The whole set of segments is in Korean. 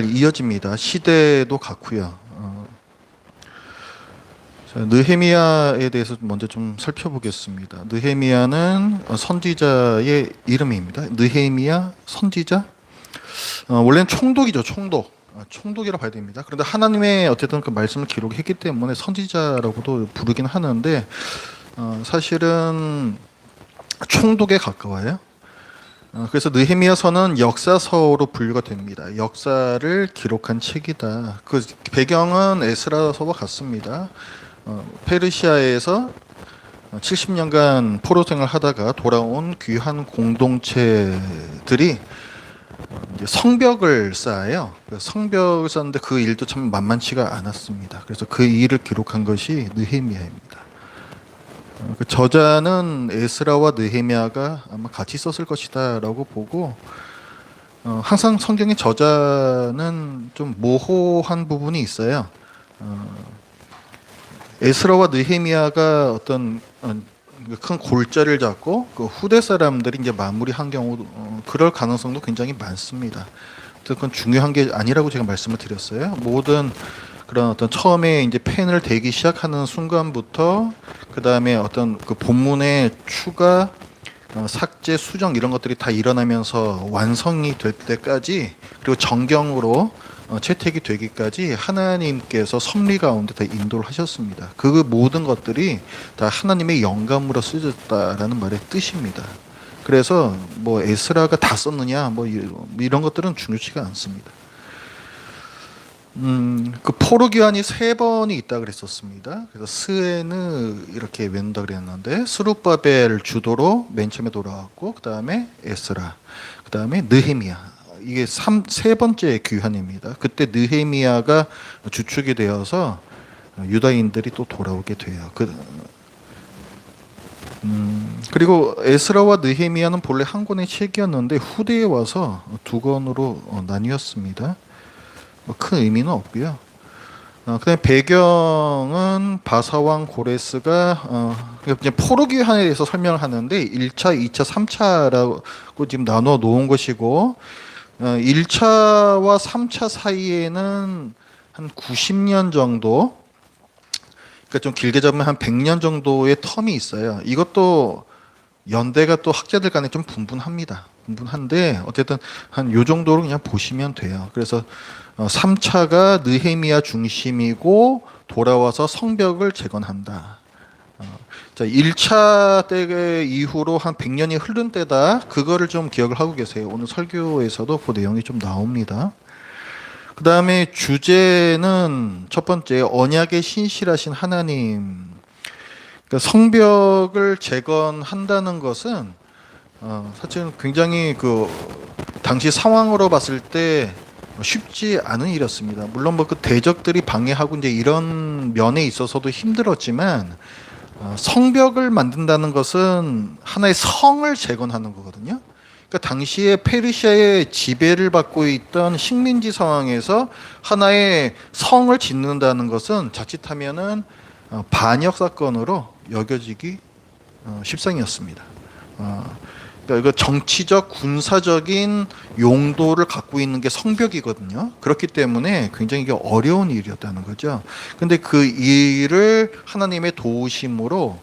이어집니다. 시대도 같고요. 느헤미야에 대해서 먼저 좀 살펴보겠습니다. 느헤미야는 선지자의 이름입니다. 느헤미야 선지자. 원래는 총독이죠. 총독. 총독이라 봐야 됩니다. 그런데 하나님의 어쨌든 그 말씀을 기록했기 때문에 선지자라고도 부르긴 하는데 사실은 총독에 가까워요. 그래서 느헤미야서는 역사서로 분류가 됩니다. 역사를 기록한 책이다. 그 배경은 에스라서와 같습니다. 페르시아에서 70년간 포로 생활을 하다가 돌아온 귀한 공동체들이 이제 성벽을 쌓아요. 성벽을 쌓는데 그 일도 참 만만치가 않았습니다. 그래서 그 일을 기록한 것이 느헤미야입니다. 그 저자는 에스라와 느헤미야가 아마 같이 썼을 것이다라고 보고 항상 성경의 저자는 좀 모호한 부분이 있어요. 에스라와 느헤미야가 어떤 큰 골자를 잡고 그 후대 사람들이 이제 마무리한 경우 그럴 가능성도 굉장히 많습니다. 그건 중요한 게 아니라고 제가 말씀을 드렸어요. 모든 그런 어떤 처음에 이제 펜을 대기 시작하는 순간부터 그 다음에 어떤 그 본문의 추가 삭제 수정 이런 것들이 다 일어나면서 완성이 될 때까지 그리고 정경으로 채택이 되기까지 하나님께서 섭리 가운데 다 인도를 하셨습니다. 그 모든 것들이 다 하나님의 영감으로 쓰여졌다라는 말의 뜻입니다. 그래서 뭐 에스라가 다 썼느냐 뭐 이런 것들은 중요치가 않습니다. 그 포로 기한이 3번이 있다 그랬었습니다. 그래서 스에는 이렇게 외운다 그랬는데 스룹바벨 주도로 맨 처음에 돌아왔고 그 다음에 에스라, 그 다음에 느헤미야. 이게 세 번째 귀환입니다. 그때 느헤미야가 주축이 되어서 유다인들이 또 돌아오게 돼요. 그리고 에스라와 느헤미야는 본래 한 권의 책이었는데 후대에 와서 2권으로 나뉘었습니다. 큰 의미는 없고요. 그다음에 배경은 바사왕 고레스가 포로 귀환에 대해서 설명을 하는데 1차, 2차, 3차라고 지금 나눠 놓은 것이고 1차와 3차 사이에는 한 90년 정도, 그러니까 좀 길게 잡으면 한 100년 정도의 텀이 있어요. 이것도 연대가 또 학자들 간에 좀 분분한데 어쨌든 한 요 정도로 그냥 보시면 돼요. 그래서 3차가 느헤미야 중심이고 돌아와서 성벽을 재건한다. 자, 1차 때 이후로 한 100년이 흐른 때다. 그거를 좀 기억을 하고 계세요. 오늘 설교에서도 그 내용이 좀 나옵니다. 그 다음에 주제는 첫 번째 언약의 신실하신 하나님. 그러니까 성벽을 재건한다는 것은 사실은 굉장히 그 당시 상황으로 봤을 때 쉽지 않은 일이었습니다. 물론 뭐 그 대적들이 방해하고 이제 이런 면에 있어서도 힘들었지만 성벽을 만든다는 것은 하나의 성을 재건하는 거거든요. 그러니까 당시에 페르시아의 지배를 받고 있던 식민지 상황에서 하나의 성을 짓는다는 것은 자칫하면은 반역 사건으로 여겨지기 십상이었습니다. 그러니까 정치적, 군사적인 용도를 갖고 있는 게 성벽이거든요. 그렇기 때문에 굉장히 이게 어려운 일이었다는 거죠. 근데 그 일을 하나님의 도우심으로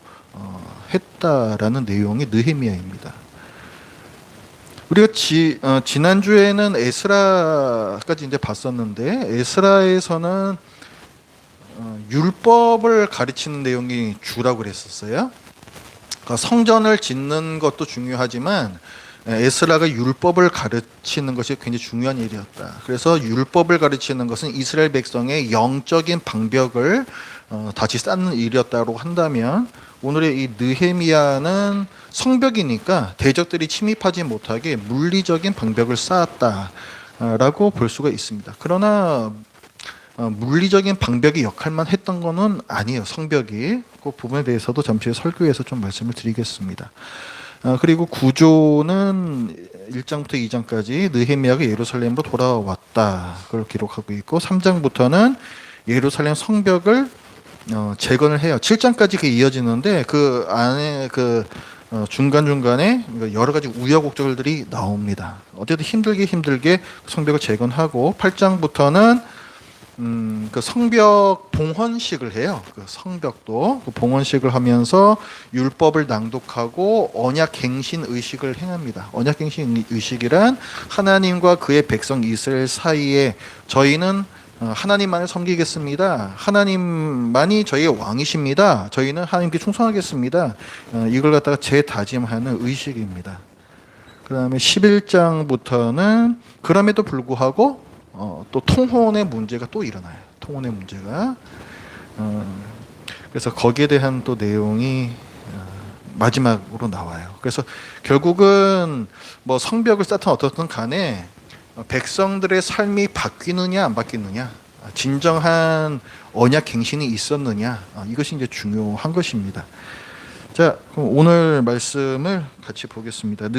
했다라는 내용이 느헤미야입니다. 우리가 지난주에는 에스라까지 이제 봤었는데 에스라에서는 율법을 가르치는 내용이 주라고 그랬었어요. 그러니까 성전을 짓는 것도 중요하지만 에스라가 율법을 가르치는 것이 굉장히 중요한 일이었다. 그래서 율법을 가르치는 것은 이스라엘 백성의 영적인 방벽을 다시 쌓는 일이었다고 한다면 오늘의 이 느헤미야는 성벽이니까 대적들이 침입하지 못하게 물리적인 방벽을 쌓았다라고 볼 수가 있습니다. 그러나 물리적인 방벽의 역할만 했던 것은 아니에요. 성벽이. 그 부분에 대해서도 잠시 설교에서 좀 말씀을 드리겠습니다. 그리고 구조는 1장부터 2장까지 느헤미야가 예루살렘으로 돌아왔다. 그걸 기록하고 있고 3장부터는 예루살렘 성벽을 재건을 해요. 7장까지 그게 이어지는데 그 안에 그 중간중간에 여러 가지 우여곡절들이 나옵니다. 어쨌든 힘들게 성벽을 재건하고 8장부터는 그 성벽 봉헌식을 해요. 그 성벽도 그 봉헌식을 하면서 율법을 낭독하고 언약갱신 의식을 행합니다. 언약갱신 의식이란 하나님과 그의 백성 이스라엘 사이에 저희는 하나님만을 섬기겠습니다. 하나님만이 저희의 왕이십니다. 저희는 하나님께 충성하겠습니다. 이걸 갖다가 재다짐하는 의식입니다. 그 다음에 11장부터는 그럼에도 불구하고 또 통혼의 문제가 또 일어나요. 통혼의 문제가. 그래서 거기에 대한 또 내용이 마지막으로 나와요. 그래서 결국은 뭐 성벽을 쌓든 어떻든 간에 백성들의 삶이 바뀌느냐 안 바뀌느냐, 진정한 언약 갱신이 있었느냐, 이것이 이제 중요한 것입니다. 자, 그럼 오늘 말씀을 같이 보겠습니다.